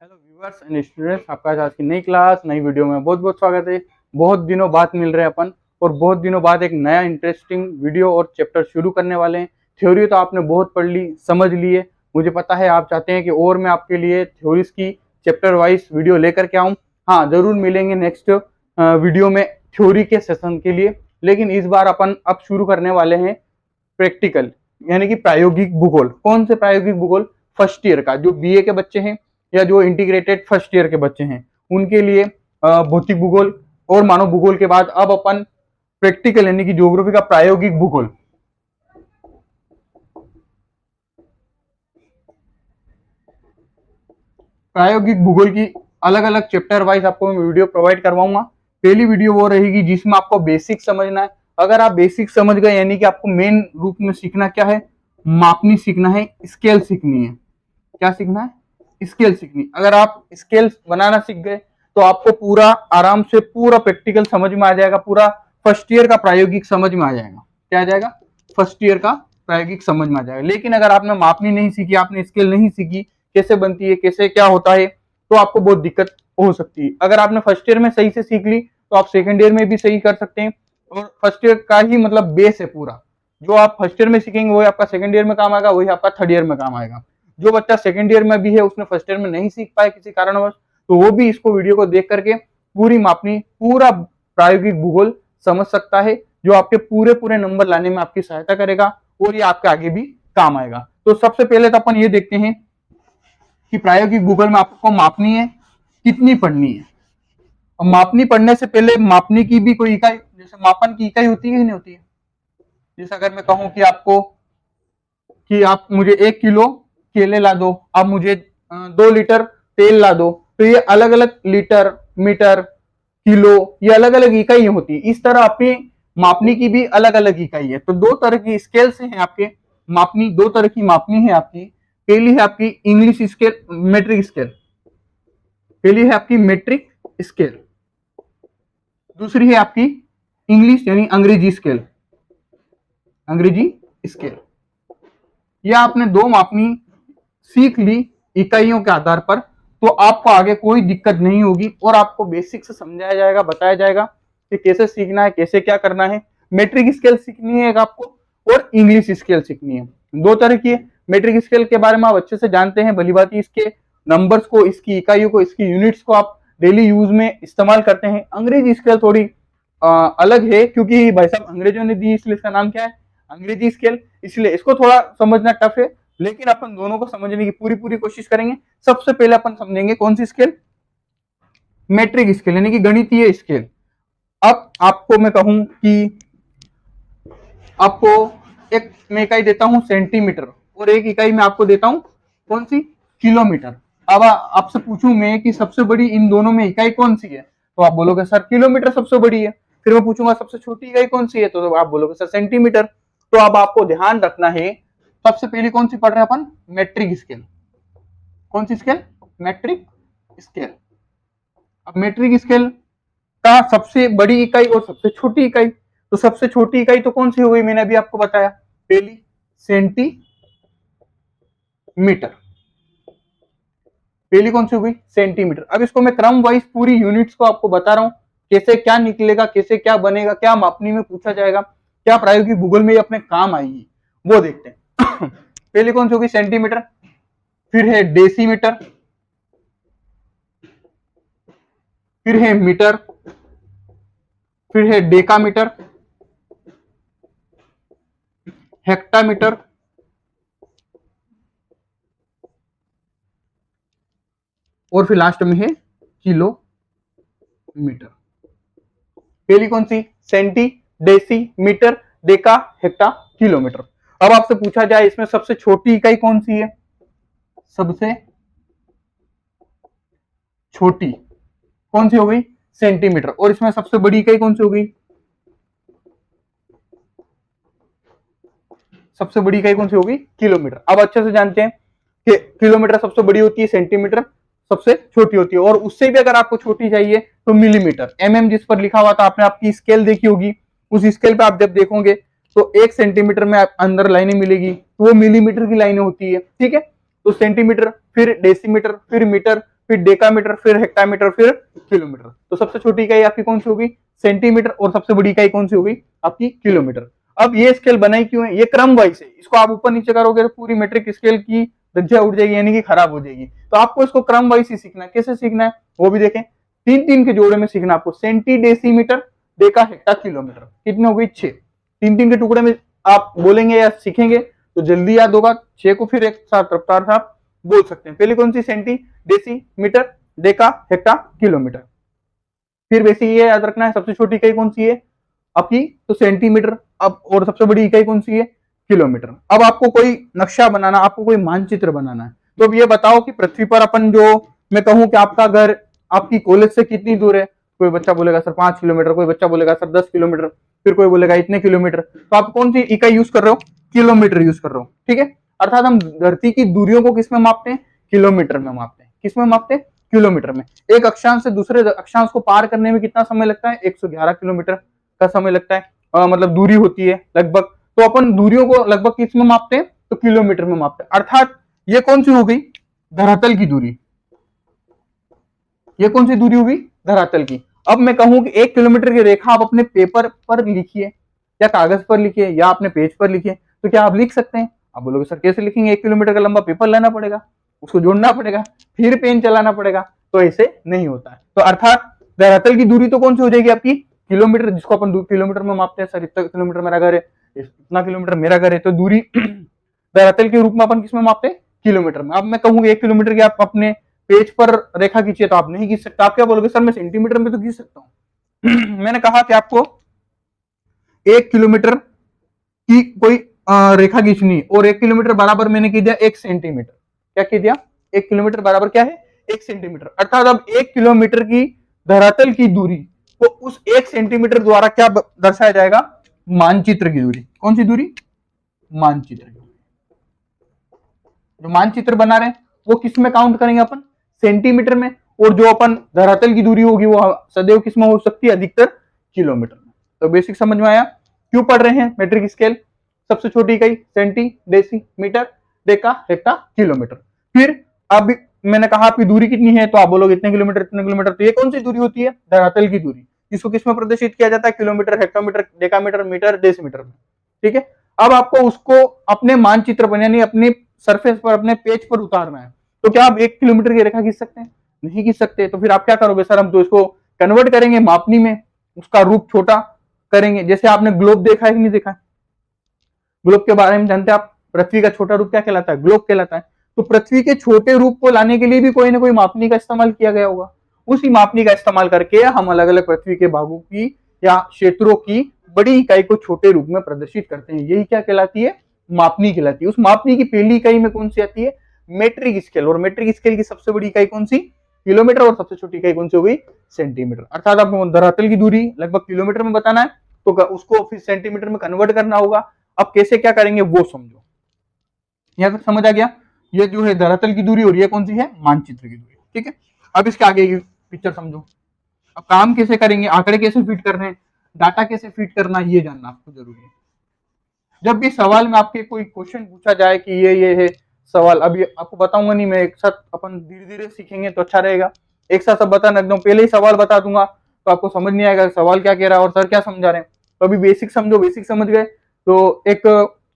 Hello viewers and students, आपका आज की नई क्लास नई वीडियो में बहुत बहुत स्वागत है। बहुत दिनों बाद मिल रहे हैं अपन और बहुत दिनों बाद एक नया इंटरेस्टिंग वीडियो और चैप्टर शुरू करने वाले हैं। थ्योरी तो आपने बहुत पढ़ ली, समझ लिए, मुझे पता है आप चाहते हैं कि और मैं आपके लिए थ्योरीज की चैप्टर वाइज वीडियो लेकर के आऊँ। हाँ, जरूर मिलेंगे नेक्स्ट वीडियो में थ्योरी के सेशन के लिए, लेकिन इस बार अपन अब शुरू करने वाले हैं प्रैक्टिकल, यानी कि प्रायोगिक भूगोल। कौन से प्रायोगिक भूगोल? फर्स्ट ईयर का, जो बीए के बच्चे हैं या जो इंटीग्रेटेड फर्स्ट ईयर के बच्चे हैं उनके लिए भौतिक भूगोल और मानव भूगोल के बाद अब अपन प्रैक्टिकल यानी कि ज्योग्राफी का प्रायोगिक भूगोल। प्रायोगिक भूगोल की अलग अलग चैप्टर वाइज आपको मैं वीडियो प्रोवाइड करवाऊंगा। पहली वीडियो वो रहेगी जिसमें आपको बेसिक समझना है। अगर आप बेसिक समझ गए यानी कि आपको मेन रूप में सीखना क्या है? मापनी सीखना है, स्केल सीखनी है। क्या सीखना है? स्केल सीखनी। अगर आप स्केल बनाना सीख गए तो आपको पूरा आराम से पूरा प्रैक्टिकल समझ में आ जाएगा, पूरा फर्स्ट ईयर का प्रायोगिक समझ में आ जाएगा। क्या आ जाएगा? फर्स्ट ईयर का प्रायोगिक समझ में आ जाएगा। लेकिन अगर आपने मापनी नहीं सीखी, आपने स्केल नहीं सीखी, कैसे बनती है, कैसे क्या होता है, तो आपको बहुत दिक्कत हो सकती है। अगर आपने फर्स्ट ईयर में सही से सीख ली तो आप सेकेंड ईयर में भी सही कर सकते हैं। और फर्स्ट ईयर का ही मतलब बेस है पूरा। जो आप फर्स्ट ईयर में सीखेंगे वही आपका सेकेंड ईयर में काम आएगा, वही आपका थर्ड ईयर में काम आएगा। जो बच्चा सेकेंड ईयर में भी है, उसने फर्स्ट ईयर में नहीं सीख पाया किसी कारणवश, तो वो भी इसको वीडियो को देख करके पूरी मापनी, पूरा प्रायोगिक भूगोल समझ सकता है, जो आपके पूरे पूरे नंबर लाने में आपकी सहायता करेगा और ये आपके आगे भी काम आएगा। तो सबसे पहले तो अपन ये देखते हैं कि प्रायोगिक भूगोल में आपको मापनी है कितनी पढ़नी है। और मापनी पढ़ने से पहले मापनी की भी कोई इकाई, जैसे मापन की इकाई होती है कि नहीं होती है? जैसे अगर मैं कहूं कि आपको कि आप मुझे 1 किलो केले ला दो, आप मुझे 2 लीटर तेल ला दो, तो ये अलग अलग लीटर, मीटर, किलो, ये अलग अलग इकाई होती है। इस तरह आपकी मापनी की भी अलग अलग इकाई है। तो दो तरह की स्केल से है आपके मापनी, दो तरह की मापनी है आपकी। पहली है आपकी इंग्लिश स्केल, मेट्रिक स्केल। पहली है आपकी मेट्रिक स्केल, दूसरी है आपकी इंग्लिश यानी अंग्रेजी स्केल, अंग्रेजी स्केल। या आपने दो मापनी सीख ली इकाइयों के आधार पर, तो आपको आगे कोई दिक्कत नहीं होगी और आपको बेसिक से समझाया जाएगा, बताया जाएगा कि कैसे सीखना है, कैसे क्या करना है। मेट्रिक स्केल सीखनी है आपको और इंग्लिश स्केल सीखनी है। दो तरह की है। मेट्रिक स्केल के बारे में आप अच्छे से जानते हैं, भली बात इसके नंबर्स को, इसकी इकाइयों को, इसकी यूनिट्स को आप डेली यूज में इस्तेमाल करते हैं। अंग्रेजी स्केल थोड़ी अलग है, क्योंकि भाई साहब अंग्रेजों ने दी, इसलिए इसका नाम क्या है? अंग्रेजी स्केल। इसलिए इसको थोड़ा समझना टफ है, लेकिन अपन दोनों को समझने की पूरी पूरी कोशिश करेंगे। सबसे पहले अपन समझेंगे कौन सी स्केल? मेट्रिक स्केल, यानी कि गणितीय स्केल। अब आपको मैं कहूं कि आपको एक मैं इकाई देता हूं सेंटीमीटर, और एक इकाई मैं आपको देता हूं कौन सी? किलोमीटर। अब आपसे पूछूं मैं कि सबसे बड़ी इन दोनों में इकाई कौन सी है, तो आप बोलोगे सर किलोमीटर सबसे बड़ी है। फिर मैं पूछूंगा सबसे छोटी इकाई कौन सी है, तो आप बोलोगे सर सेंटीमीटर। तो अब आपको ध्यान रखना है, सबसे पहले कौन सी पढ़ रहे हैं अपन? Metric scale. कौन सी स्केल? Metric scale. अब मेट्रिक स्केल का सबसे बड़ी इकाई और सबसे छोटी इकाई, तो सबसे छोटी इकाई तो कौन सी हो गई? मैंने अभी आपको बताया, पहली सेंटीमीटर। पहली कौन सी हो गई? सेंटीमीटर। अब इसको मैं क्रम वाइज पूरी यूनिट्स को आपको बता रहा हूं, कैसे क्या निकलेगा, कैसे क्या बनेगा, क्या मापनी में पूछा जाएगा, क्या प्रायोगिक भूगोल में अपने काम आएगी, वो देखते हैं। पहली कौन सी होगी? सेंटीमीटर। फिर है डेसीमीटर, फिर है मीटर, फिर है डेकामीटर, हेक्टामीटर, और फिर लास्ट में है किलोमीटर। पहली कौन सी? Centi, deci, metre, deca, hecto, kilometre. अब आपसे पूछा जाए इसमें सबसे छोटी इकाई कौन सी है? सबसे छोटी कौन सी हो गई? सेंटीमीटर। और इसमें सबसे बड़ी इकाई कौन सी हो गई? सबसे बड़ी इकाई कौन सी होगी? किलोमीटर। अब अच्छे से जानते हैं कि किलोमीटर सबसे बड़ी होती है, सेंटीमीटर सबसे छोटी होती है, और उससे भी अगर आपको छोटी चाहिए तो मिलीमीटर। एमएम जिस पर लिखा हुआ था, आपने आपकी स्केल देखी होगी, उस स्केल पे आप जब देखोगे तो 1 सेंटीमीटर में अंदर लाइनें मिलेगी, तो वो मिलीमीटर की लाइनें होती है। ठीक है, तो सेंटीमीटर, फिर डेसीमीटर, फिर मीटर, फिर डेकामीटर, फिर हेक्टामीटर, फिर किलोमीटर। तो सबसे छोटी इकाई आपकी कौन सी होगी? सेंटीमीटर, और सबसे बड़ी इकाई कौन सी होगी? आपकी किलोमीटर। अब ये स्केल बनाई क्यों है? ये क्रम वाइज है, इसको आप ऊपर नीचे करोगे तो पूरी मेट्रिक स्केल की धज्जियां उड़ जाएगी, यानी कि खराब हो जाएगी। तो आपको इसको क्रम वाइज ही सीखना है। कैसे सीखना है वो भी देखें। 3-3 के जोड़े में सीखना आपको। Centi, decimetre, deca, hecto, kilometre. कितने हो गई? 6। 3-3 के टुकड़े में आप बोलेंगे या सीखेंगे तो जल्दी याद होगा। 6 को फिर एक साथ रफ्तार से आप बोल सकते हैं। पहले कौन सी? Centi, deci, metre, deca, hecto, kilometre. फिर बेसिक ये याद रखना है, सबसे छोटी इकाई कौन सी है आपकी? तो सेंटीमीटर। अब और सबसे बड़ी इकाई कौन सी है? किलोमीटर। अब आपको कोई नक्शा बनाना, आपको कोई मानचित्र बनाना है, तो अब ये बताओ कि पृथ्वी पर अपन जो, मैं कहूं कि आपका घर आपकी कॉलेज से कितनी दूर है? कोई बच्चा बोलेगा सर 5 किलोमीटर, कोई बच्चा बोलेगा सर 10 किलोमीटर, फिर कोई बोलेगा इतने किलोमीटर। तो आप कौन सी इकाई यूज कर रहे हो? किलोमीटर यूज कर रहे हो, ठीक है। अर्थात हम धरती की दूरियों को किस में मापते हैं? किलोमीटर में मापते हैं। किस में मापते हैं? किलोमीटर में। एक अक्षांश से दूसरे अक्षांश को पार करने में कितना समय लगता है? 111 किलोमीटर का समय लगता है। मतलब दूरी होती है लगभग। तो अपन दूरियों को लगभग किस में मापते हैं? तो किलोमीटर में मापते हैं। अर्थात ये कौन सी हो गई? धरातल की दूरी। ये कौन सी दूरी होगी? धरातल की। अब मैं कहूं कि 1 किलोमीटर की रेखा आप अपने पेपर पर लिखिए, या कागज पर लिखिए, या अपने पेज पर लिखिए, तो क्या आप लिख सकते हैं? आप बोलोगे सर कैसे लिखेंगे? 1 किलोमीटर का लंबा पेपर लेना पड़ेगा, उसको जोड़ना पड़ेगा, फिर पेन चलाना पड़ेगा, तो ऐसे नहीं होता है। तो अर्थात धरातल की दूरी तो कौन सी हो जाएगी आपकी? किलोमीटर, जिसको अपन किलोमीटर में मापते हैं। सर इतना किलोमीटर मेरा घर है, इतना किलोमीटर मेरा घर है, तो दूरी धरातल के रूप में अपन किसमें मापते हैं? किलोमीटर में। अब मैं कहूंगा 1 किलोमीटर की आप अपने पेज पर रेखा खींचिए, तो आप नहीं खींच सकते। आप क्या बोलोगे? सर मैं सेंटीमीटर में तो खींच सकता हूं। मैंने कहा कि आपको 1 किलोमीटर की कोई रेखा खींचनी, और 1 किलोमीटर बराबर मैंने कह दिया 1 सेंटीमीटर। क्या कह दिया? 1 किलोमीटर बराबर क्या है? 1 सेंटीमीटर। अर्थात अब 1 किलोमीटर की धरातल की दूरी को उस 1 सेंटीमीटर द्वारा क्या दर्शाया जाएगा? मानचित्र की दूरी। कौन सी दूरी? मानचित्र की। जो मानचित्र बना रहे हैं वो किस में काउंट करेंगे अपन? सेंटीमीटर में। और जो अपन धरातल की दूरी होगी वो सदैव किस में हो सकती है? अधिकतर किलोमीटर में। तो बेसिक समझ में आया। क्यों पढ़ रहे हैं मेट्रिक स्केल? सबसे छोटी इकाई centi, deci, metre, deca, hecto, kilometre. फिर अब मैंने कहा आपकी दूरी कितनी है, तो आप बोलोगे इतने किलोमीटर, इतने किलोमीटर। तो ये कौन सी दूरी होती है? धरातल की दूरी। इसको किसमें प्रदर्शित किया जाता है? Kilometre, hectometre, decametre, metre, decimetre में, ठीक है। अब आपको उसको अपने मानचित्र पर, यानी अपने सरफेस पर, अपने पेज पर उतारना है। तो क्या आप 1 किलोमीटर की रेखा खींच सकते हैं? नहीं खींच सकते। तो फिर आप क्या करोगे? सर हम तो इसको कन्वर्ट करेंगे मापनी में, उसका रूप छोटा करेंगे। जैसे आपने ग्लोब देखा है कि नहीं देखा है? ग्लोब के बारे में जानते हैं आप? पृथ्वी का छोटा रूप क्या कहलाता है? ग्लोब कहलाता है। तो पृथ्वी के छोटे रूप को लाने के लिए भी कोई ना कोई मापनी का इस्तेमाल किया गया होगा। उसी मापनी का इस्तेमाल करके हम अलग अलग पृथ्वी के भागों की या क्षेत्रों की बड़ी इकाई को छोटे रूप में प्रदर्शित करते हैं। यही क्या कहलाती है? मापनी कहलाती है। उस मापनी की पहली इकाई में कौन सी आती है? Metric scale. और मेट्रिक स्केल की सबसे बड़ी इकाई कौन सी? किलोमीटर। और सबसे छोटी इकाई कौन सी हो गई? सेंटीमीटर। अर्थात आपको धरातल की दूरी लगभग किलोमीटर में बताना है, तो उसको फिर सेंटीमीटर में कन्वर्ट करना होगा। अब कैसे क्या करेंगे वो समझो। यहां तक समझ आ गया? ये जो है धरातल की दूरी, और ये कौन सी है? मानचित्र की दूरी, ठीक है। अब इसके आगे की पिक्चर समझो। अब काम कैसे करेंगे, आंकड़े कैसे फिट करने हैं, डाटा कैसे फिट करना, ये जानना आपको जरूरी है। जब भी सवाल में आपके कोई क्वेश्चन पूछा जाए कि ये है सवाल, अभी आपको बताऊंगा नहीं, मैं एक साथ अपन धीरे धीरे सीखेंगे तो अच्छा रहेगा। एक साथ सब बता एकदम पहले ही सवाल बता दूंगा तो आपको समझ नहीं आएगा सवाल क्या कह रहा है और सर क्या समझा रहे हैं। तो अभी बेसिक समझो, बेसिक समझ गए तो एक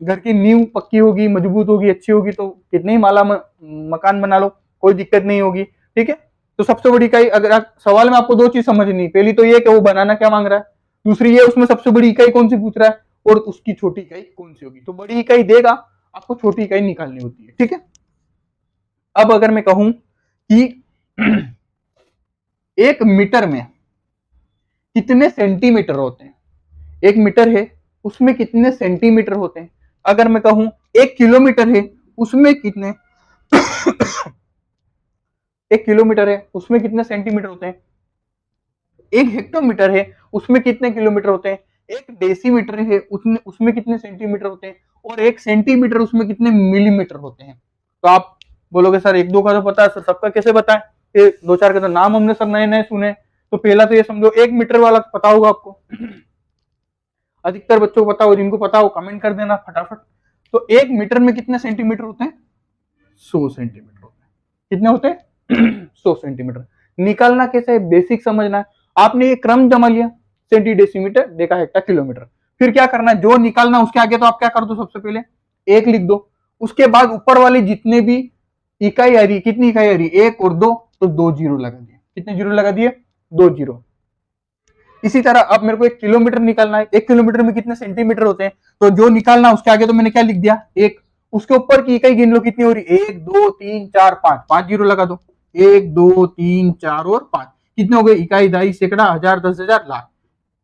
घर की नींव पक्की होगी, मजबूत होगी, अच्छी होगी, तो कितने ही माला मकान बना लो, कोई दिक्कत नहीं होगी, ठीक है। तो सबसे बड़ी इकाई, अगर सवाल में आपको 2 चीज समझनी, पहली तो ये कि वो बनाना क्या मांग रहा है, दूसरी ये उसमें सबसे बड़ी इकाई कौन सी पूछ रहा है और उसकी छोटी इकाई कौन सी होगी। तो बड़ी इकाई देगा, आपको छोटी इकाई निकालनी होती है, ठीक है। अब अगर मैं कहूं कि 1 मीटर में कितने सेंटीमीटर होते हैं, 1 मीटर है उसमें कितने सेंटीमीटर होते हैं। अगर मैं कहूं 1 किलोमीटर है उसमें कितने 1 किलोमीटर है उसमें कितने सेंटीमीटर होते हैं। 1 हेक्टोमीटर है उसमें कितने किलोमीटर होते हैं। 1 डेसीमीटर है उसमें कितने सेंटीमीटर होते हैं, और 1 सेंटीमीटर उसमें कितने मिलीमीटर होते हैं। तो आप बोलोगे सर 1-2 का तो पता है, सर सबका कैसे बताएं, ये 2-4 के तो नाम हमने सर नए नए सुने। तो पहला तो ये समझो 1 मीटर वाला पता होगा आपको, अधिकतर बच्चों को पता हो, जिनको पता हो कमेंट कर देना फटाफट। तो 1 मीटर में कितने सेंटीमीटर होते हैं, 100 सेंटीमीटर होते हैं। कितने होते हैं, 100 सेंटीमीटर। निकालना कैसे है, बेसिक समझना है। आपने ये क्रम जमा लिया, centi, decimetre, deca, hecto, kilometre. फिर क्या करना है, जो निकालना उसके आगे तो आप क्या कर दो, सबसे पहले 1 लिख दो। उसके बाद ऊपर वाले जितने भी इकाई आ रही, कितनी इकाई आ रही, 1 और 2, तो 2 जीरो लगा दिए। कितने जीरो लगा दिए, 2 जीरो। इसी तरह अब मेरे को 1 किलोमीटर निकालना है। 1 किलोमीटर में कितने सेंटीमीटर होते हैं, तो जो निकालना उसके आगे तो मैंने क्या लिख दिया, 1। उसके ऊपर की इकाई गिन लो कितनी हो रही, 1 2 3 4 5, 5 जीरो लगा दो। 1 2 3 4 और 5, कितने हो गए, इकाई, दाई, सैकड़ा, हजार, 10,000, लाख।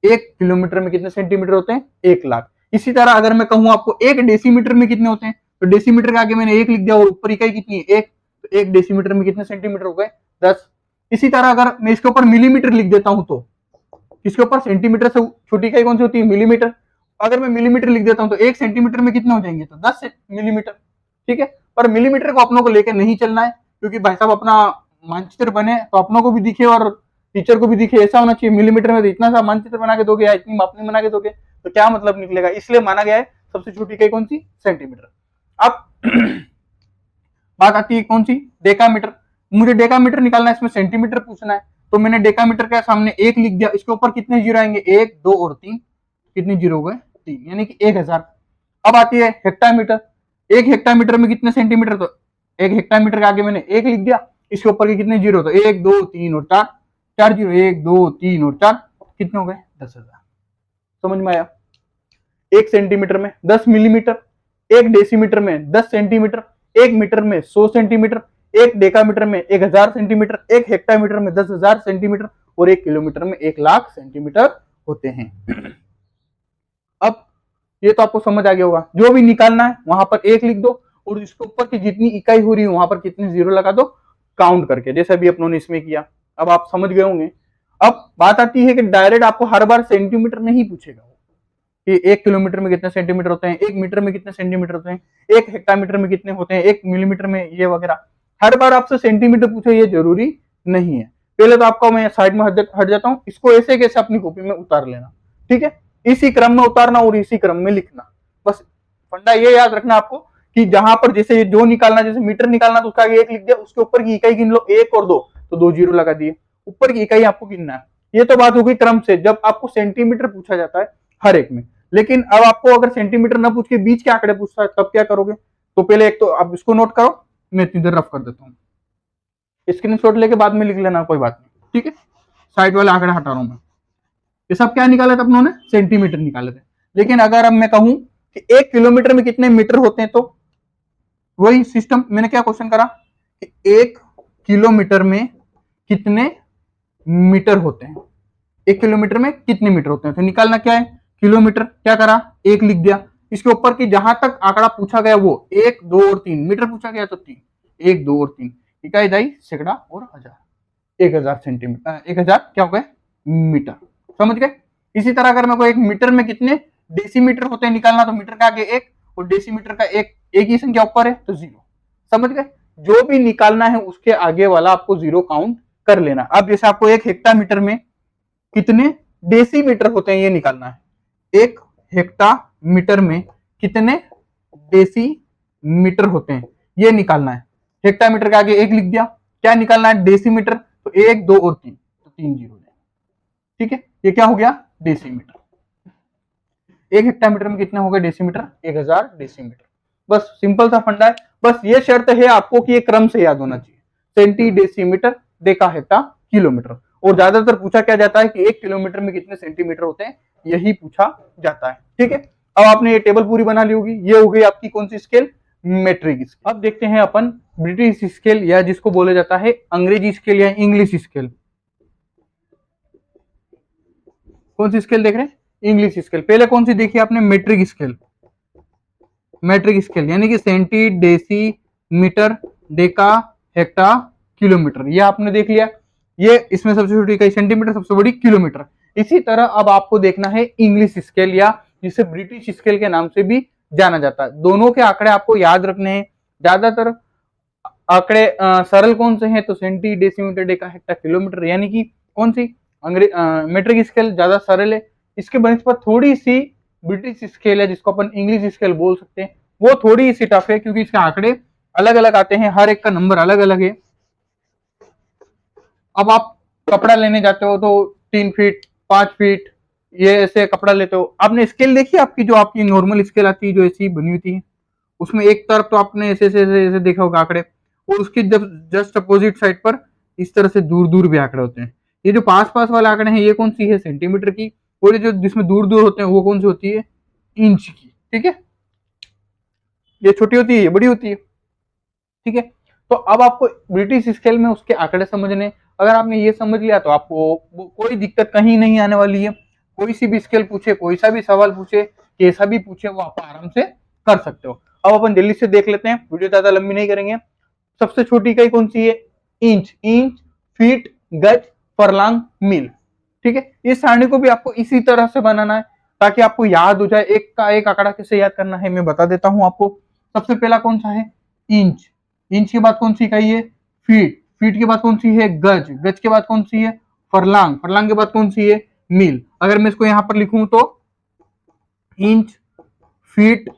1 किलोमीटर में कितने सेंटीमीटर होते हैं, 1 लाख। इसी तरह अगर मैं कहूं आपको 1 डेसीमीटर में कितने होते हैं, तो डेसीमीटर के आगे मैंने 1 लिख दिया और ऊपर इकाई कितनी है, 1, तो 1 डेसीमीटर में कितने सेंटीमीटर हो गए, 10। इसी तरह अगर मैं इसके ऊपर मिलीमीटर लिख देता हूं, तो इसके ऊपर सेंटीमीटर से छोटी इकाई कौन सी होती है, मिलीमीटर। अगर मैं मिलीमीटर लिख देता हूं तो 1 सेंटीमीटर में कितने हो जाएंगे, तो 10 मिलीमीटर। ठीक है, पर मिलीमीटर को अपनों को लेकर नहीं चलना है, क्योंकि भाई साहब अपना मानचित्र बने तो अपनों को भी दिखे और टीचर को भी दिखे, ऐसा होना चाहिए। मिलीमीटर में तो इतना सा मानचित्र बना के दोगे या इतनी मापनी बना के दोगे तो क्या मतलब निकलेगा, इसलिए माना गया है सबसे छोटी इकाई कौन सी, सेंटीमीटर। अब बात आती है कौन सी, डेकामीटर। मुझे डेकामीटर निकालना है, इसमें सेंटीमीटर पूछना है, तो मैंने डेकामीटर के सामने 1 लिख दिया। इसके ऊपर कितने जीरो आएंगे, 1 2 और 3, कितने जीरो हो गए, 3, यानी कि 1000। अब आती है हेक्टामीटर। 1 हेक्टामीटर में कितने सेंटीमीटर, तो 1 हेक्टामीटर के आगे मैंने 1 लिख दिया। इसके ऊपर के कितने जीरो, तो 1 2 3 और 4, 4 जीरो, 1 2 3 और 4, कितने हो गए, 10,000। समझ में आया। 1 सेंटीमीटर में 10 मिलीमीटर, 1 डेसीमीटर में 10 सेंटीमीटर, 1 मीटर में 100 सेंटीमीटर, 1 डेकामीटर में 1000 सेंटीमीटर, 1 हेक्टामीटर में 10,000 सेंटीमीटर और 1 किलोमीटर में 1 लाख सेंटीमीटर होते हैं। अब ये तो आपको समझ आ गया होगा, जो भी निकालना है वहां पर 1 लिख दो और इसके ऊपर की जितनी इकाई हो रही है वहां पर कितने जीरो लगा दो, काउंट करके, जैसे अभी अपनों ने इसमें किया। अब आप समझ गए होंगे। अब बात आती है कि डायरेक्ट आपको हर बार सेंटीमीटर नहीं पूछेगा कि 1 किलोमीटर में कितने सेंटीमीटर होते हैं, 1 मीटर में कितने सेंटीमीटर होते हैं, 1 हेक्टामीटर में कितने होते हैं, 1 मिलीमीटर में ये वगैरह। हर बार आपसे सेंटीमीटर पूछे ये जरूरी नहीं है। पहले तो आपको मैं साइड में हट जाता हूँ, इसको ऐसे कैसे अपनी कॉपी में उतार लेना। ठीक है, इसी क्रम में उतारना और इसी क्रम में लिखना। बस फंडा ये याद रखना आपको कि जहां पर जैसे जो निकालना, जैसे मीटर निकालना तो उसका आगे 1 लिख दिया, उसके ऊपर की इकाई गिन लो 1 और 2, तो 2 जीरो लगा दिए। ऊपर की इकाई आपको गिनना है। ये तो बात होगी क्रम से, जब आपको सेंटीमीटर पूछा जाता है हर एक में। लेकिन अब आपको अगर सेंटीमीटर ना पूछ के बीच के आंकड़े पूछता है तब क्या करोगे, तो पहले एक तो आप इसको नोट करो, मैं इतनी देर रफ कर देता हूँ, स्क्रीनशॉट लेके बाद में लिख लेना, कोई बात नहीं। ठीक है, साइड वाले आंकड़े हटा रहा हूं मैं। ये सब क्या निकाले थे अपनों ने, सेंटीमीटर निकाले थे। लेकिन अगर अब मैं कहूं कि 1 किलोमीटर में कितने मीटर होते हैं, तो वही सिस्टम, मैंने क्या क्वेश्चन करा कि 1 किलोमीटर में कितने मीटर होते हैं, 1 किलोमीटर में कितने मीटर होते हैं, तो निकालना क्या है, किलोमीटर। क्या करा, 1 लिख दिया। इसके ऊपर की जहां तक आंकड़ा पूछा गया वो 1 2 और 3, मीटर पूछा गया तो 3, 1 2 और 3, इकाई, दाई, सैकड़ा और हजार, 1000 सेंटीमीटर, 1000 क्या हो गए, मीटर। समझ गए। इसी तरह अगर मेरे को 1 मीटर में कितने डेसीमीटर होते हैं निकालना, तो मीटर का आगे 1 और डेसीमीटर का एक ही संख्या ऊपर है तो 0। समझ गए। जो भी निकालना है उसके आगे वाला आपको 0 काउंट कर लेना। अब जैसे आपको 1 हेक्टामीटर में कितने डेसीमीटर होते हैं ये निकालना है, 1 हेक्टामीटर में कितने डेसीमीटर होते हैं ये निकालना है। हेक्टामीटर के आगे 1 लिख दिया। क्या निकालना है, डेसीमीटर, तो 1 2 और 3, तो 3 जीरो। ठीक है, ये क्या हो गया, डेसीमीटर। 1 हेक्टामीटर में कितने हो गए डेसीमीटर, 1000 डेसीमीटर। बस सिंपल सा फंडा है। बस ये शर्त है आपको कि ये क्रम से याद होना चाहिए, centi, decimetre, deca, hecto, kilometre. और ज्यादातर पूछा क्या जाता है कि 1 किलोमीटर में कितने सेंटीमीटर होते हैं, यही पूछा जाता है। ठीक है, अब आपने ये टेबल पूरी बना ली होगी। ये हो गई आपकी कौन सी स्केल, मेट्रिक स्केल। अब देखते हैं अपन ब्रिटिश स्केल, या जिसको बोला जाता है अंग्रेजी स्केल या इंग्लिश स्केल। कौन सी स्केल देख रहे हैं, इंग्लिश स्केल। पहले कौन सी देखी आपने, मेट्रिक स्केल। मेट्रिक स्केल यानी कि centi, deci, metre, deca, hecto, kilometre, ये आपने देख लिया। ये इसमें सबसे छोटी इकाई सेंटीमीटर, सबसे बड़ी किलोमीटर। इसी तरह अब आपको देखना है इंग्लिश स्केल, या जिसे ब्रिटिश स्केल के नाम से भी जाना जाता है। दोनों के आंकड़े आपको याद रखने हैं। ज्यादातर आंकड़े सरल कौन से हैं, तो centi, decimetre, deca, hecto, kilometre, यानी कि कौन सी मेट्रिक स्केल ज्यादा सरल है। इसके बनस्पत थोड़ी सी ब्रिटिश स्केल है जिसको अपन इंग्लिश स्केल बोल सकते हैं, वो थोड़ी सी टफ है क्योंकि इसके आंकड़े अलग अलग आते हैं, हर एक का नंबर अलग अलग है। अब आप कपड़ा लेने जाते हो तो 3 फीट 5 फीट ये ऐसे कपड़ा लेते हो, आपने स्केल देखी आपकी, जो आपकी नॉर्मल स्केल आती है जो ऐसी बनी होती है, उसमें एक तरफ तो आपने ऐसे ऐसे ऐसे, ऐसे देखा होगा आंकड़े, और उसकी जब जस्ट अपोजिट साइड पर इस तरह से दूर दूर भी आंकड़े होते हैं। ये जो पास पास वाले आंकड़े हैं ये कौन सी है, सेंटीमीटर की, और ये जो जिसमें दूर दूर होते हैं वो कौन सी होती है, इंच की। ठीक है, ये छोटी होती है ये बड़ी होती है। ठीक है, तो अब आपको ब्रिटिश स्केल में उसके आंकड़े समझने, अगर आपने ये समझ लिया तो आपको कोई दिक्कत कहीं नहीं आने वाली है। कोई सी भी स्केल पूछे, कोई सा भी सवाल पूछे, कैसा भी पूछे, वो आप आराम से कर सकते हो। अब अपन जल्दी से देख लेते हैं, वीडियो ज्यादा लंबी नहीं करेंगे। सबसे छोटी इकाई कौन सी है, इंच। इंच, फीट, गज, फरलांग, मील। ठीक है, इस सारणी को भी आपको इसी तरह से बनाना है ताकि आपको याद हो जाए। एक का एक आंकड़ा कैसे याद करना है मैं बता देता हूं आपको। सबसे पहला कौन सा है, इंच। इंच के बाद कौन सी इकाई है, फीट। फीट के बाद कौन सी है, गज। गज के बाद कौन सी है, फरलांग। फरलांग के बाद कौन सी है, मील। अगर मैं इसको यहां पर लिखूं तो इंच, फीट,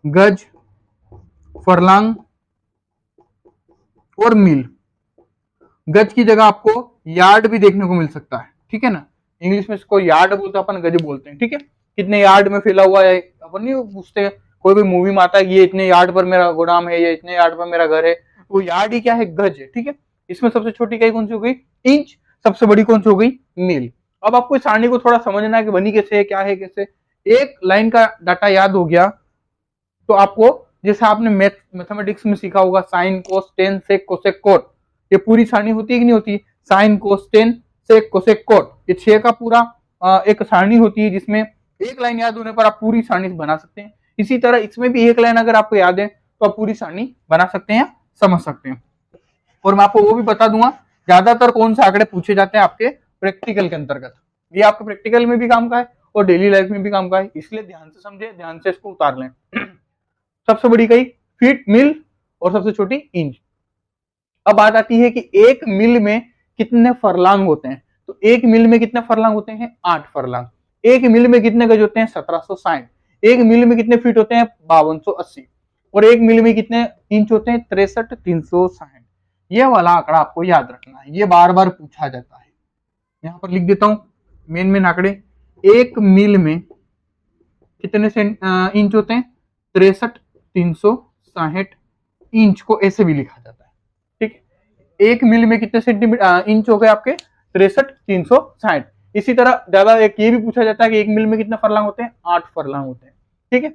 गज, फरलांग और मील। गज की जगह आपको यार्ड भी देखने को मिल सकता है। ठीक है ना, इंग्लिश में इसको यार्ड बोलते हैं, अपन गज बोलते हैं। ठीक है, कितने यार्ड में फैला हुआ है, अपन नहीं पूछते, कोई भी मूवी में आता है कि ये इतने यार्ड पर मेरा गोदाम है, ये इतने यार्ड पर मेरा घर है, वो यार्ड ही क्या है, गज है। ठीक है, इसमें सबसे छोटी इकाई कौन सी हो गई, इंच। सबसे बड़ी कौन सी हो गई, मील। अब आपको इस सारणी को थोड़ा समझना है कि बनी कैसे है, क्या है, कैसे। एक लाइन का डाटा याद हो गया तो आपको, जैसे आपने मैथमेटिक्स में सीखा होगा, sine cos tan sec cosec cot, ये पूरी सारणी होती है कि नहीं होती, sine cos tan sec cosec cot, ये 6 का पूरा एक सारणी होती है जिसमें एक लाइन याद होने पर आप पूरी सारणी बना सकते हैं। इसी तरह इसमें भी एक लाइन अगर आपको याद है तो आप पूरी सारणी बना सकते हैं, समझ सकते हैं। और मैं आपको वो भी बता दूंगा ज्यादातर कौन से आंकड़े पूछे जाते हैं आपके प्रैक्टिकल के अंतर्गत। ये आपके प्रैक्टिकल में भी काम का है और डेली लाइफ में भी काम का है, इसलिए ध्यान से समझे, ध्यान से इसको उतार लें। सबसे बड़ी इकाई फीट, मिल, और सबसे छोटी इंच। अब बात आती है कि एक मिल में कितने फरलांग होते हैं, तो एक मिल में कितने फरलांग होते हैं, 8 फरलांग। एक मिल में कितने गज होते हैं, 1760। एक मिल में कितने फीट होते हैं, 5280। और एक मिल में कितने इंच होते हैं, 63,360। ये वाला आंकड़ा आपको याद रखना है, ये बार बार पूछा जाता है। यहां पर लिख देता हूं मेन मेन आंकड़े। एक मिल में कितने इंच होते हैं, 63,360 इंच को ऐसे भी लिखा जाता है। ठीक है, एक मिल में कितने सेंटीमीटर इंच हो गए आपके, 63,360। इसी तरह ज्यादा एक ये भी पूछा जाता है कि एक मिल में कितने फरलांग होते हैं, 8 फरलांग होते हैं। ठीक है,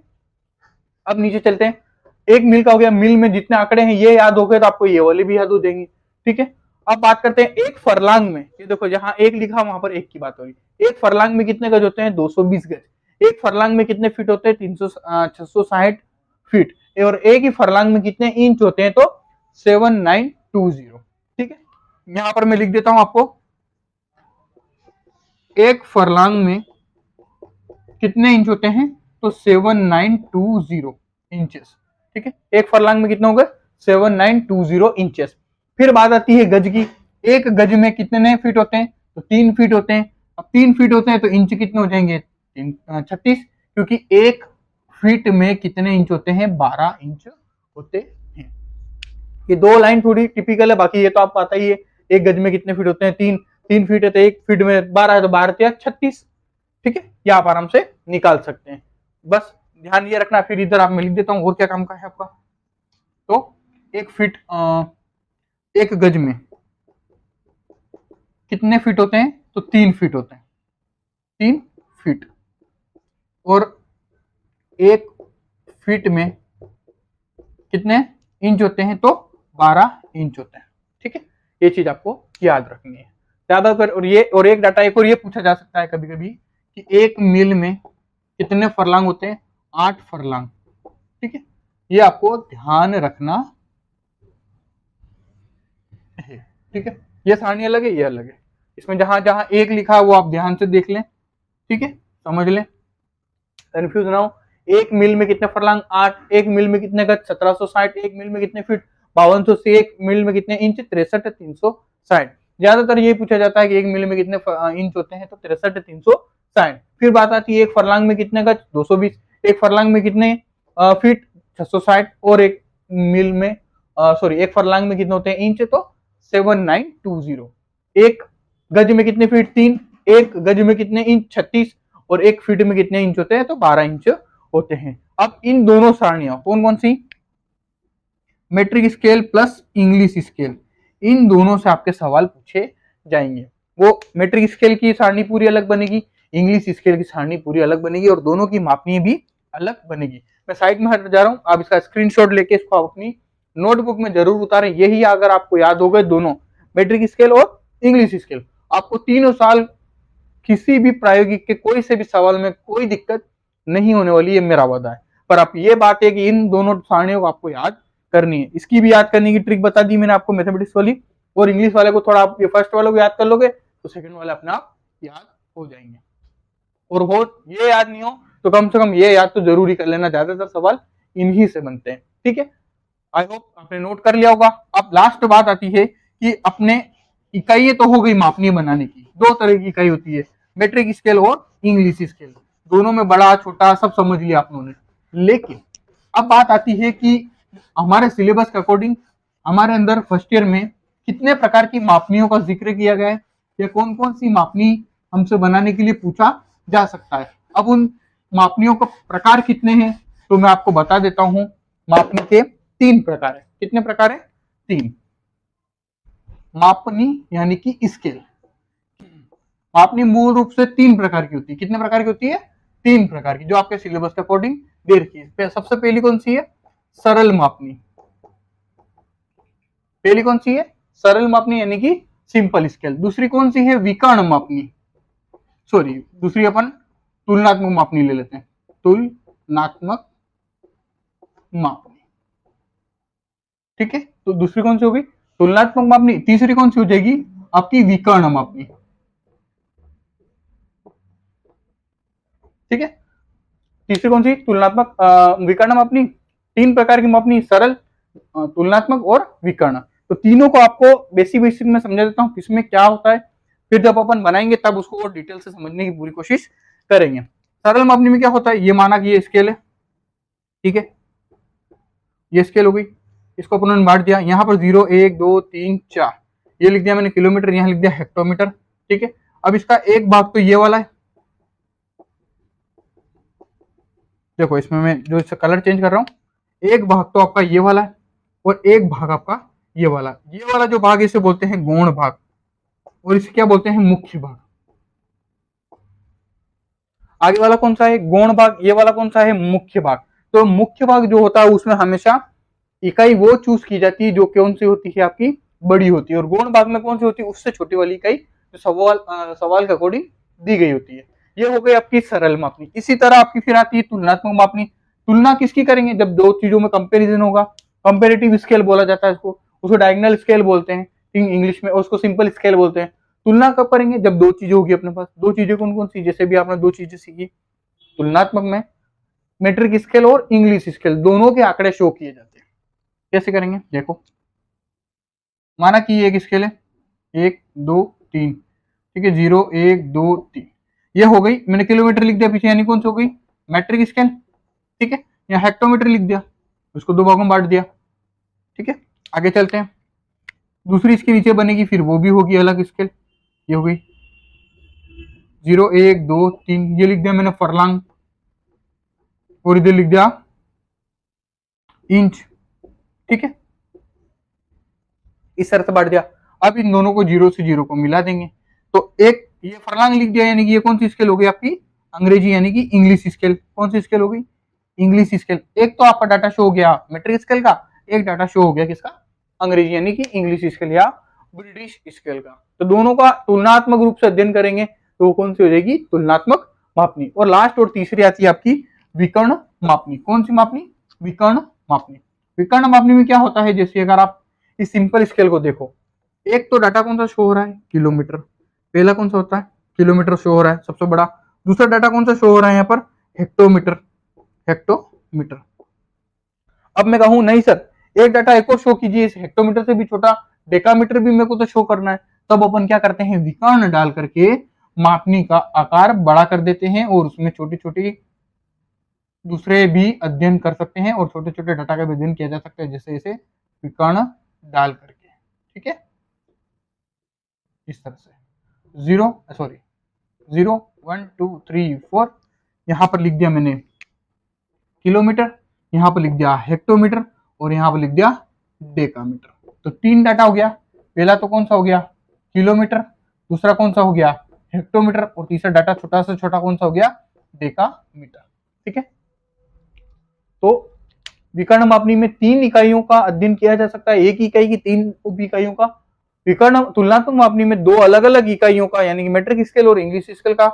अब नीचे चलते हैं। एक मिल का हो गया, मिल में जितने आंकड़े हैं ये याद हो गए तो आपको ये वाले भी याद हो जाएंगे। ठीक है, अब बात करते हैं एक फरलांग में। ये देखो जहां एक लिखा वहां पर एक की बात हो रही। एक फरलांग में कितने गज होते हैं, 220 गज। एक फरलांग में कितने फीट होते हैं, 660 फीट। और एक ही फरलांग में कितने इंच होते हैं, तो 7920। ठीक है, यहां पर मैं लिख देता हूं आपको, एक फरलांग में कितने इंच होते हैं, तो 7920 इंचेस। ठीक है, एक फरलांग में कितने हो गए, 7920 इंचेस। फिर बात आती है गज की। एक गज में कितने फीट होते हैं, तो 3 फीट होते हैं। अब 3 फीट होते हैं तो इंच कितने हो जाएंगे, 36, क्योंकि एक फीट में कितने इंच होते हैं, 12 इंच होते हैं। ये दो लाइन थोड़ी टिपिकल है, बाकी ये तो आपको पता ही है। एक गज में कितने फीट होते हैं, 3 फीट है, तो एक फीट में 12 है, तो 12 36। ठीक है, ये आप आराम से निकाल सकते हैं। बस ध्यान ये रखना। फिर इधर आप मैं लिख देता हूं और क्या काम का है आपका। तो एक फीट एक गज में कितने फीट होते हैं, तो 3 फीट होते हैं, 3 फीट। और एक फीट में कितने इंच होते हैं, तो 12 इंच होते हैं। ठीक है, ये चीज आपको याद रखनी है ज्यादातर। और एक डाटा एक और ये पूछा जा सकता है कभी कभी कि एक मिल में कितने फरलांग होते हैं, 8 फरलांग। ठीक है, ये आपको ध्यान रखना है। ठीक है, ये सारणी अलग है, ये अलग है। इसमें जहां जहां एक लिखा है वो आप ध्यान से देख लें। ठीक है, समझ लें, कंफ्यूज ना हो। एक मिल में कितने फरलांग, 8। एक मिल में कितने गज, 1760। एक मिल में कितने फीट, 5200 से। एक मिल में कितने इंच, 63,360। ज्यादातर ये पूछा जाता है कि एक मिल में कितने इंच होते हैं, तो 63,360। फिर बात आती है एक फरलांग में कितने गज, 220। एक फरलांग में कितने फीट, 660। और एक मिल में एक फरलांग में कितने होते हैं इंच, तो 7920। एक गज में कितने फीट 3, एक गज में कितने इंच 36, और एक फीट में कितने इंच होते हैं, तो 12 इंच होते हैं। अब इन दोनों सारणियों कौन कौन सी, metric scale plus English scale, इन दोनों से आपके सवाल पूछे जाएंगे। वो मेट्रिक स्केल की सारणी पूरी अलग बनेगी, इंग्लिश स्केल की सारणी पूरी अलग बनेगी, और दोनों की मापनी भी अलग बनेगी। मैं साइड में हट जा रहा हूं, आप इसका स्क्रीनशॉट लेके इसको आप अपनी नोटबुक में जरूर उतारें। यही अगर आपको याद हो गए दोनों, मेट्रिक स्केल और इंग्लिश स्केल, आपको तीनों साल किसी भी प्रायोगिक के कोई से भी सवाल में कोई दिक्कत नहीं होने वाली, ये मेरा वादा है। पर आप ये बात है कि इन दोनों सारणियों को आपको याद करनी है। इसकी भी याद करने की ट्रिक बता दी मैंने आपको मैथमेटिक्स वाली, और इंग्लिश वाले को थोड़ा आप ये फर्स्ट वाले को याद कर लोगे तो सेकंड वाले अपने आप याद हो जाएंगे। और हो ये याद नहीं हो तो कम से कम ये याद तो जरूरी कर लेना, ज्यादातर सवाल इन्हीं से बनते हैं। ठीक है, आई होप आपने नोट कर लिया होगा। अब लास्ट बात आती है कि अपने इकाई तो हो गई मापनी बनाने की, दो तरह की इकाई होती है, मेट्रिक स्केल और इंग्लिश स्केल। दोनों में बड़ा छोटा सब समझ लिया आप लोगों ने। लेकिन अब बात आती है कि हमारे सिलेबस के अकॉर्डिंग हमारे अंदर फर्स्ट ईयर में कितने प्रकार की मापनियों का जिक्र किया गया है, या कौन कौन सी मापनी हमसे बनाने के लिए पूछा जा सकता है। अब उन मापनियों का प्रकार कितने हैं तो मैं आपको बता देता हूं। मापनी के 3 प्रकार है। कितने प्रकार है? 3। मापनी यानी कि स्केल, मापनी मूल रूप से 3 प्रकार की होती है। कितने प्रकार की होती है? 3 प्रकार की, जो आपके सिलेबस के अकॉर्डिंग दे रखी है। सबसे पहली कौन सी है? सरल मापनी। पहली कौन सी है? सरल मापनी यानी कि सिंपल स्केल। दूसरी कौन सी है? विकर्ण मापनी, सॉरी दूसरी अपन तुलनात्मक मापनी ले लेते हैं, तुलनात्मक मापनी। ठीक है, तो दूसरी कौन सी होगी? तुलनात्मक मापनी। तीसरी कौन सी हो जाएगी? आपकी विकर्ण मापनी। ठीक है, तीसरी कौन सी? तुलनात्मक विकर्ण मापनी। 3 प्रकार की मापनी, सरल, तुलनात्मक और विकर्ण। तो तीनों को आपको बेसिक बेसिक में समझा देता हूं किसमें क्या होता है, फिर जब अपन बनाएंगे तब उसको और डिटेल से समझने की पूरी कोशिश करेंगे। सरल मापनी में क्या होता है? ये माना कि ये स्केल है, ठीक है, ये स्केल हो गई, इसको अपन ने बांट दिया, यहाँ पर 0 1 2 3 4 ये लिख दिया मैंने किलोमीटर, यहाँ लिख दिया हेक्टोमीटर। ठीक है, अब इसका एक भाग तो ये वाला है, देखो इसमें मैं जो इसका कलर चेंज कर रहा हूँ, एक भाग तो आपका ये वाला है और एक भाग आपका ये वाला। ये वाला जो भाग इसे बोलते हैं गौण भाग, और इसे क्या बोलते हैं? मुख्य भाग। आगे वाला कौन सा है? गौण भाग। ये वाला कौन सा है? मुख्य भाग। तो मुख्य भाग जो होता है उसमें हमेशा इकाई वो चूज की जाती है जो कौन सी होती है? आपकी बड़ी होती है। और गौण भाग में कौन सी होती है? उससे छोटी वाली इकाई जो सवाल के अकॉर्डिंग दी गई होती है। ये हो गई आपकी सरल मापनी। इसी तरह आपकी फिर आती है तुलनात्मक मापनी। तुलना किसकी करेंगे? जब दो चीजों में कंपेरिजन होगा, कंपेरेटिव स्केल बोला जाता है इसको, उसको डायगोनल स्केल बोलते हैं इंग्लिश में, और उसको सिंपल स्केल बोलते हैं। तुलना कब करेंगे? जब दो चीजें होगी अपने पास। दो चीजें कौन कौन सी? जैसे भी आपने दो चीजें सीखी तुलनात्मक में, मेट्रिक स्केल और इंग्लिश स्केल, दोनों के आंकड़े शो किए जाते हैं। कैसे करेंगे? देखो, माना कि एक स्केल है 1 2 3, ठीक है, 0 1 2 3, ये हो गई। मैंने किलोमीटर लिख दिया पीछे, यानी कौन सी हो गई? Metric scale. ठीक है, यहाँ हेक्टोमीटर लिख दिया, उसको दो भागों में बांट दिया। ठीक है, आगे चलते हैं। दूसरी इसके नीचे बनेगी, फिर वो भी होगी अलग स्केल। ये हो गई 0 1 2 3, ये लिख दिया मैंने फरलांग, और इधर लिख दिया इंच। ठीक है, इस तरह से बांट दिया। अब इन दोनों को 0 से 0 को मिला देंगे, तो एक ये फरलांग लिख दिया, यानी कि ये कौन सी स्केल हो गई? आपकी अंग्रेजी यानी कि इंग्लिश स्केल। कौन सी स्केल हो गई? English scale. एक तो आपका डाटा शो हो गया मेट्रिक स्केल का, एक डाटा शो हो गया किसका? अंग्रेजी यानी कि इंग्लिश स्केल या ब्रिटिश स्केल का। तो दोनों का तुलनात्मक रूप से अध्ययन करेंगे तो वो कौन सी हो जाएगी? तुलनात्मक मापनी। और लास्ट और तीसरी आती है आपकी विकर्ण मापनी। कौन सी मापनी? विकर्ण मापनी। विकर्ण मापनी में क्या होता है? जैसे अगर आप इस सिंपल स्केल को देखो, एक तो डाटा कौन सा शो हो रहा है? किलोमीटर। पहला कौन सा होता है? किलोमीटर शो हो रहा है सबसे बड़ा। दूसरा डाटा कौन सा शो हो रहा है यहाँ पर? हेक्टोमीटर। हेक्टोमीटर। अब मैं कहूं नहीं सर एक डाटा एक और शो कीजिए, इस हेक्टोमीटर से भी छोटा डेकामीटर भी मेरे को तो शो करना है, तब अपन क्या करते हैं? विकर्ण डाल करके मापनी का आकार बड़ा कर देते हैं, और उसमें छोटी छोटी दूसरे भी अध्ययन कर सकते हैं, और छोटे छोटे डाटा का भी अध्ययन किया जा सकता है, जैसे इसे विकर्ण डाल करके। ठीक है, इस तरह से 0 1 2 3 4, यहाँ पर लिख दिया मैंने किलोमीटर, यहाँ पर लिख दिया हेक्टोमीटर और यहाँ पर लिख दिया डेकामीटर। तो 3 डाटा हो गया। पहला तो कौन सा हो गया किलोमीटर, दूसरा कौन सा हो गया हेक्टोमीटर और तीसरा डाटा छोटा से छोटा कौन सा हो गया डेकामीटर। ठीक है, तो विकर्ण मापनी में 3 इकाइयों का अध्ययन किया जा सकता है, एक इकाई की 3 उप इकाइयों का। विकर्ण तुलनात्मक मापनी में 2 अलग अलग इकाइयों का यानी कि मेट्रिक स्केल और इंग्लिश स्केल का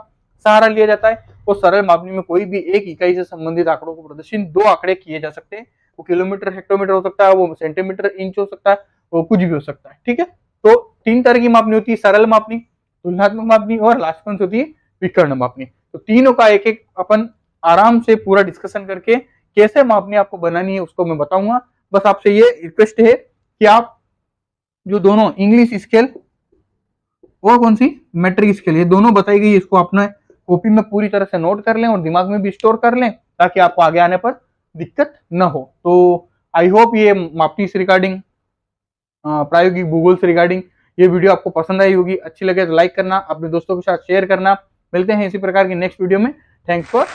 सहारा लिया जाता है। और सरल मापनी में कोई भी एक इकाई से संबंधित आंकड़ों को प्रदर्शित 2 आंकड़े किए जा सकते हैं। वो किलोमीटर हेक्टोमीटर हो सकता है, वो सेंटीमीटर इंच हो सकता है, वो कुछ भी हो सकता है। ठीक है, तो 3 तरह की मापनी होती है, सरल मापनी, तुलनात्मक मापनी और लास्ट में होती है विकर्ण मापनी। तो तीनों का एक एक अपन आराम से पूरा डिस्कशन करके कैसे मापनी आपको बनानी है उसको मैं बताऊंगा। बस आपसे ये रिक्वेस्ट है कि आप जो दोनों इंग्लिश स्केल और कौन सी मेट्रिक स्केल, ये दोनों बताई गई, इसको अपने कॉपी में पूरी तरह से नोट कर लें और दिमाग में भी स्टोर कर लें ताकि आपको आगे आने पर दिक्कत न हो। तो आई होप ये मापनी से रिगार्डिंग, प्रायोगिक भूगोल से रिगार्डिंग ये वीडियो आपको पसंद आई होगी। अच्छी लगे तो लाइक करना, अपने दोस्तों के साथ शेयर करना। मिलते हैं इसी प्रकार की नेक्स्ट वीडियो में। Thanks for